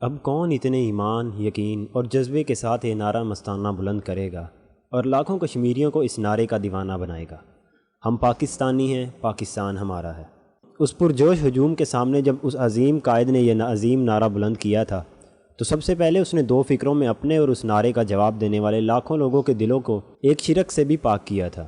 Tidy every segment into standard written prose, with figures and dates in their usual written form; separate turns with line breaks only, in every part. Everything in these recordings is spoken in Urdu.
اب کون اتنے ایمان، یقین اور جذبے کے ساتھ یہ نعرہ مستانہ بلند کرے گا اور لاکھوں کشمیریوں کو اس نعرے کا دیوانہ بنائے گا؟ ہم پاکستانی ہیں، پاکستان ہمارا ہے۔ اس پرجوش ہجوم کے سامنے جب اس عظیم قائد نے یہ عظیم نعرہ بلند کیا تھا تو سب سے پہلے اس نے دو فکروں میں اپنے اور اس نعرے کا جواب دینے والے لاکھوں لوگوں کے دلوں کو ایک شرک سے بھی پاک کیا تھا۔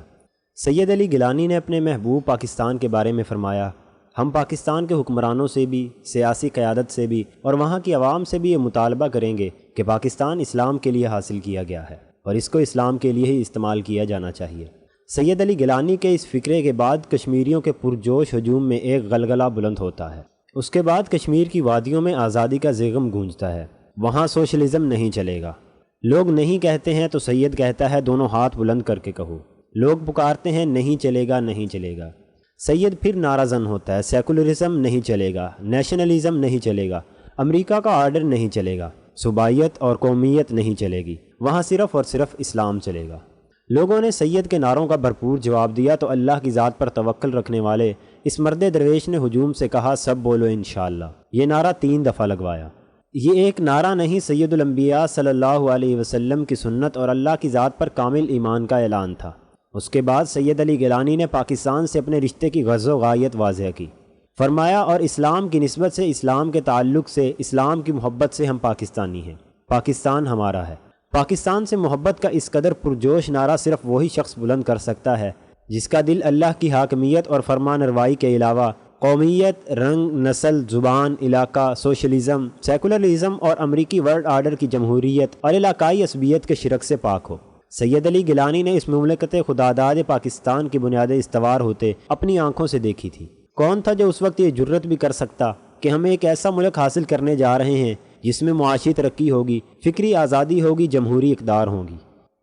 سید علی گیلانی نے اپنے محبوب پاکستان کے بارے میں فرمایا، ہم پاکستان کے حکمرانوں سے بھی، سیاسی قیادت سے بھی اور وہاں کی عوام سے بھی یہ مطالبہ کریں گے کہ پاکستان اسلام کے لیے حاصل کیا گیا ہے اور اس کو اسلام کے لیے ہی استعمال کیا جانا چاہیے۔ سید علی گیلانی کے اس فکرے کے بعد کشمیریوں کے پرجوش ہجوم میں ایک غلغلہ بلند ہوتا ہے۔ اس کے بعد کشمیر کی وادیوں میں آزادی کا زیغم گونجتا ہے۔ وہاں سوشلزم نہیں چلے گا۔ لوگ نہیں کہتے ہیں تو سید کہتا ہے دونوں ہاتھ بلند کر کے کہو۔ لوگ پکارتے ہیں نہیں چلے گا، نہیں چلے گا۔ سید پھر نعرہ زن ہوتا ہے، سیکولرزم نہیں چلے گا، نیشنلزم نہیں چلے گا، امریکہ کا آرڈر نہیں چلے گا، صوبائیت اور قومیت نہیں چلے گی، وہاں صرف اور صرف اسلام چلے گا۔ لوگوں نے سید کے نعروں کا بھرپور جواب دیا تو اللہ کی ذات پر توکل رکھنے والے اس مرد درویش نے ہجوم سے کہا، سب بولو انشاءاللہ۔ یہ نعرہ 3 دفعہ لگوایا۔ یہ ایک نعرہ نہیں، سید الانبیاء صلی اللہ علیہ وسلم کی سنت اور اللہ کی ذات پر کامل ایمان کا اعلان تھا۔ اس کے بعد سید علی گیلانی نے پاکستان سے اپنے رشتے کی غرض و غایت واضح کی۔ فرمایا، اور اسلام کی نسبت سے، اسلام کے تعلق سے، اسلام کی محبت سے ہم پاکستانی ہیں۔ پاکستان ہمارا ہے۔ پاکستان سے محبت کا اس قدر پرجوش نعرہ صرف وہی شخص بلند کر سکتا ہے جس کا دل اللہ کی حاکمیت اور فرمان روائی کے علاوہ قومیت، رنگ، نسل، زبان، علاقہ، سوشلزم، سیکولرزم اور امریکی ورلڈ آرڈر کی جمہوریت اور علاقائی عصبیت کے شرک سے پاک ہو۔ سید علی گیلانی نے اس مملکت خداداد پاکستان کی بنیادیں استوار ہوتے اپنی آنکھوں سے دیکھی تھی۔ کون تھا جو اس وقت یہ جرت بھی کر سکتا کہ ہم ایک ایسا ملک حاصل کرنے جا رہے ہیں جس میں معاشی ترقی ہوگی، فکری آزادی ہوگی، جمہوری اقدار ہوگی۔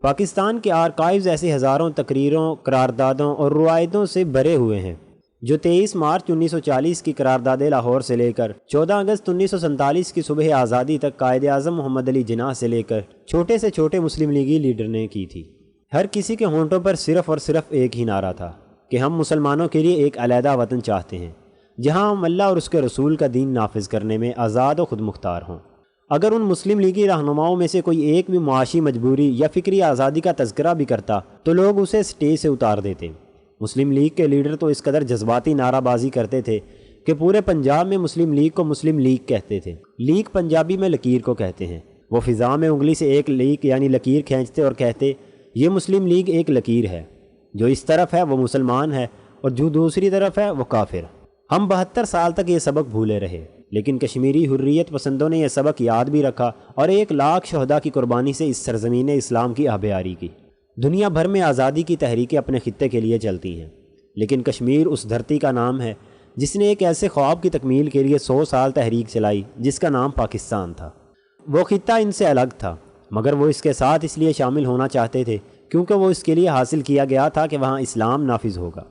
پاکستان کے آرکائیوز ایسی ہزاروں تقریروں، قراردادوں اور روایتوں سے بھرے ہوئے ہیں جو 23 مارچ 1940 کی قرارداد لاہور سے لے کر 14 اگست 1947 کی صبح آزادی تک قائد اعظم محمد علی جناح سے لے کر چھوٹے سے چھوٹے مسلم لیگی لیڈر نے کی تھی۔ ہر کسی کے ہونٹوں پر صرف اور صرف ایک ہی نعرہ تھا کہ ہم مسلمانوں کے لیے ایک علیحدہ وطن چاہتے ہیں جہاں ہم اللہ اور اس کے رسول کا دین نافذ کرنے میں آزاد و خود مختار ہوں۔ اگر ان مسلم لیگی رہنماؤں میں سے کوئی ایک بھی معاشی مجبوری یا فکری آزادی کا تذکرہ بھی کرتا تو لوگ اسے سٹیج سے اتار دیتے۔ مسلم لیگ کے لیڈر تو اس قدر جذباتی نعرہ بازی کرتے تھے کہ پورے پنجاب میں مسلم لیگ کو مسلم لیگ کہتے تھے۔ لیگ پنجابی میں لکیر کو کہتے ہیں۔ وہ فضا میں انگلی سے ایک لیگ یعنی لکیر کھینچتے اور کہتے، یہ مسلم لیگ ایک لکیر ہے، جو اس طرف ہے وہ مسلمان ہے اور جو دوسری طرف ہے وہ کافر۔ ہم 72 سال تک یہ سبق بھولے رہے، لیکن کشمیری حریت پسندوں نے یہ سبق یاد بھی رکھا اور 1 لاکھ شہداء کی قربانی سے اس سرزمین اسلام کی آبیاری کی۔ دنیا بھر میں آزادی کی تحریکیں اپنے خطے کے لیے چلتی ہیں، لیکن کشمیر اس دھرتی کا نام ہے جس نے ایک ایسے خواب کی تکمیل کے لیے 100 سال تحریک چلائی جس کا نام پاکستان تھا۔ وہ خطہ ان سے الگ تھا، مگر وہ اس کے ساتھ اس لیے شامل ہونا چاہتے تھے کیونکہ وہ اس کے لیے حاصل کیا گیا تھا کہ وہاں اسلام نافذ ہوگا۔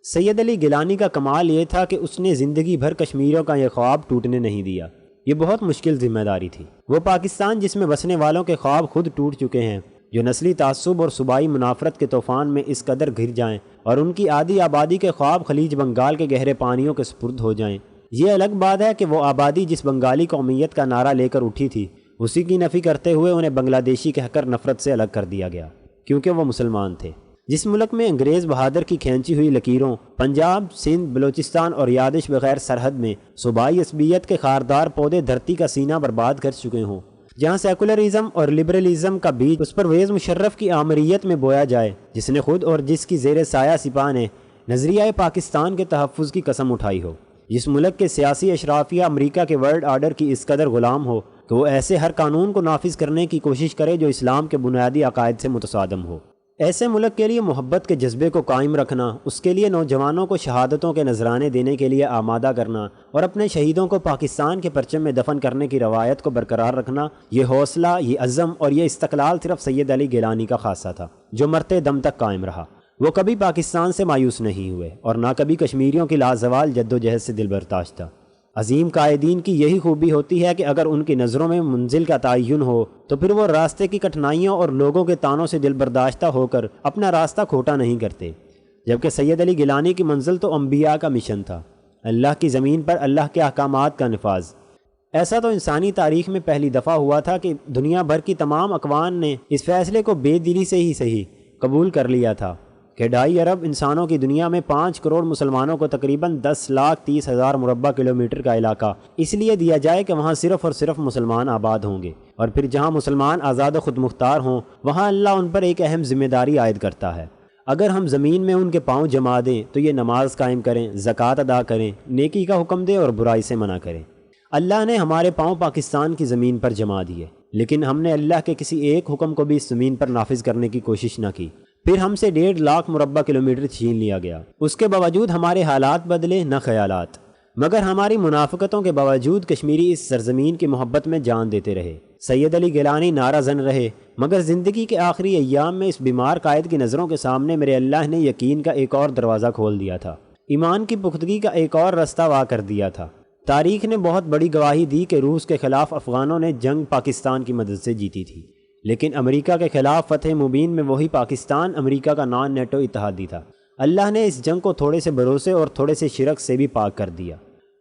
سید علی گیلانی کا کمال یہ تھا کہ اس نے زندگی بھر کشمیریوں کا یہ خواب ٹوٹنے نہیں دیا۔ یہ بہت مشکل ذمہ داری تھی۔ وہ پاکستان جس میں بسنے والوں کے خواب خود ٹوٹ چکے ہیں، جو نسلی تعصب اور صوبائی منافرت کے طوفان میں اس قدر گر جائیں اور ان کی آدھی آبادی کے خواب خلیج بنگال کے گہرے پانیوں کے سپرد ہو جائیں۔ یہ الگ بات ہے کہ وہ آبادی جس بنگالی قومیت کا نعرہ لے کر اٹھی تھی، اسی کی نفی کرتے ہوئے انہیں بنگلہ دیشی کہہ کر نفرت سے الگ کر دیا گیا کیونکہ وہ مسلمان تھے۔ جس ملک میں انگریز بہادر کی کھینچی ہوئی لکیروں پنجاب، سندھ، بلوچستان اور یادش بغیر سرحد میں صوبائی عصبیت کے خاردار پودے دھرتی کا سینہ برباد کر چکے ہوں، جہاں سیکولرزم اور لبرلزم کا بیج اس پرویز مشرف کی آمریت میں بویا جائے، جس نے خود اور جس کی زیر سایہ سپاہ نے نظریہ پاکستان کے تحفظ کی قسم اٹھائی ہو، جس ملک کے سیاسی اشرافیہ امریکہ کے ورلڈ آرڈر کی اس قدر غلام ہو کہ وہ ایسے ہر قانون کو نافذ کرنے کی کوشش کرے جو اسلام کے بنیادی عقائد سے متصادم ہو۔ ایسے ملک کے لیے محبت کے جذبے کو قائم رکھنا، اس کے لیے نوجوانوں کو شہادتوں کے نذرانے دینے کے لیے آمادہ کرنا اور اپنے شہیدوں کو پاکستان کے پرچم میں دفن کرنے کی روایت کو برقرار رکھنا، یہ حوصلہ، یہ عزم اور یہ استقلال صرف سید علی گیلانی کا خاصہ تھا جو مرتے دم تک قائم رہا۔ وہ کبھی پاکستان سے مایوس نہیں ہوئے اور نہ کبھی کشمیریوں کی لازوال جدوجہد سے دل برداشتہ۔ عظیم قائدین کی یہی خوبی ہوتی ہے کہ اگر ان کی نظروں میں منزل کا تعین ہو تو پھر وہ راستے کی کٹھنائیوں اور لوگوں کے تانوں سے دل برداشتہ ہو کر اپنا راستہ کھوٹا نہیں کرتے۔ جبکہ سید علی گیلانی کی منزل تو انبیاء کا مشن تھا، اللہ کی زمین پر اللہ کے احکامات کا نفاذ۔ ایسا تو انسانی تاریخ میں پہلی دفعہ ہوا تھا کہ دنیا بھر کی تمام اقوام نے اس فیصلے کو بے دلی سے ہی صحیح قبول کر لیا تھا کہ 2.5 ارب انسانوں کی دنیا میں 5 کروڑ مسلمانوں کو تقریباً 10,30,000 مربع کلومیٹر کا علاقہ اس لیے دیا جائے کہ وہاں صرف اور صرف مسلمان آباد ہوں گے، اور پھر جہاں مسلمان آزاد و خود مختار ہوں وہاں اللہ ان پر ایک اہم ذمہ داری عائد کرتا ہے۔ اگر ہم زمین میں ان کے پاؤں جما دیں تو یہ نماز قائم کریں، زکوٰۃ ادا کریں، نیکی کا حکم دیں اور برائی سے منع کریں۔ اللہ نے ہمارے پاؤں پاکستان کی زمین پر جما دیے، لیکن ہم نے اللہ کے کسی ایک حکم کو بھی اس زمین پر نافذ کرنے کی کوشش نہ کی۔ پھر ہم سے 1.5 لاکھ مربع کلومیٹر چھین لیا گیا۔ اس کے باوجود ہمارے حالات بدلے نہ خیالات، مگر ہماری منافقتوں کے باوجود کشمیری اس سرزمین کی محبت میں جان دیتے رہے۔ سید علی گیلانی نعرہ زن رہے، مگر زندگی کے آخری ایام میں اس بیمار قائد کی نظروں کے سامنے میرے اللہ نے یقین کا ایک اور دروازہ کھول دیا تھا، ایمان کی پختگی کا ایک اور رستہ وا کر دیا تھا۔ تاریخ نے بہت بڑی گواہی دی کہ روس کے خلاف افغانوں نے جنگ پاکستان کی مدد سے جیتی تھی، لیکن امریکہ کے خلاف فتح مبین میں وہی پاکستان امریکہ کا نان نیٹو اتحادی تھا۔ اللہ نے اس جنگ کو تھوڑے سے بھروسے اور تھوڑے سے شرک سے بھی پاک کر دیا۔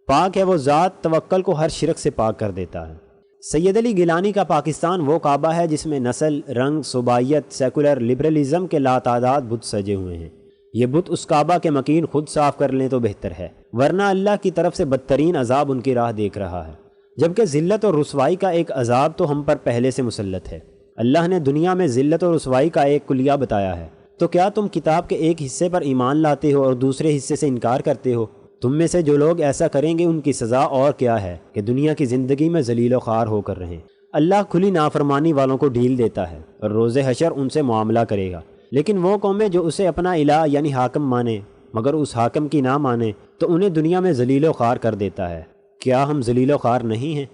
پاک ہے وہ ذات توکل کو ہر شرک سے پاک کر دیتا ہے۔ سید علی گیلانی کا پاکستان وہ کعبہ ہے جس میں نسل، رنگ، صوبائیت، سیکولر لبرلزم کے لاتعداد بت سجے ہوئے ہیں۔ یہ بت اس کعبہ کے مکین خود صاف کر لیں تو بہتر ہے، ورنہ اللہ کی طرف سے بدترین عذاب ان کی راہ دیکھ رہا ہے، جبکہ ذلت اور رسوائی کا ایک عذاب تو ہم پر پہلے سے مسلط ہے۔ اللہ نے دنیا میں ذلت اور رسوائی کا ایک کلیہ بتایا ہے، تو کیا تم کتاب کے ایک حصے پر ایمان لاتے ہو اور دوسرے حصے سے انکار کرتے ہو؟ تم میں سے جو لوگ ایسا کریں گے ان کی سزا اور کیا ہے کہ دنیا کی زندگی میں ذلیل و خوار ہو کر رہیں۔ اللہ کھلی نافرمانی والوں کو ڈھیل دیتا ہے اور روز حشر ان سے معاملہ کرے گا، لیکن وہ قومیں جو اسے اپنا الہ یعنی حاکم مانے مگر اس حاکم کی نہ مانے تو انہیں دنیا میں ذلیل و خوار کر دیتا ہے۔ کیا ہم ذلیل و خوار نہیں ہیں؟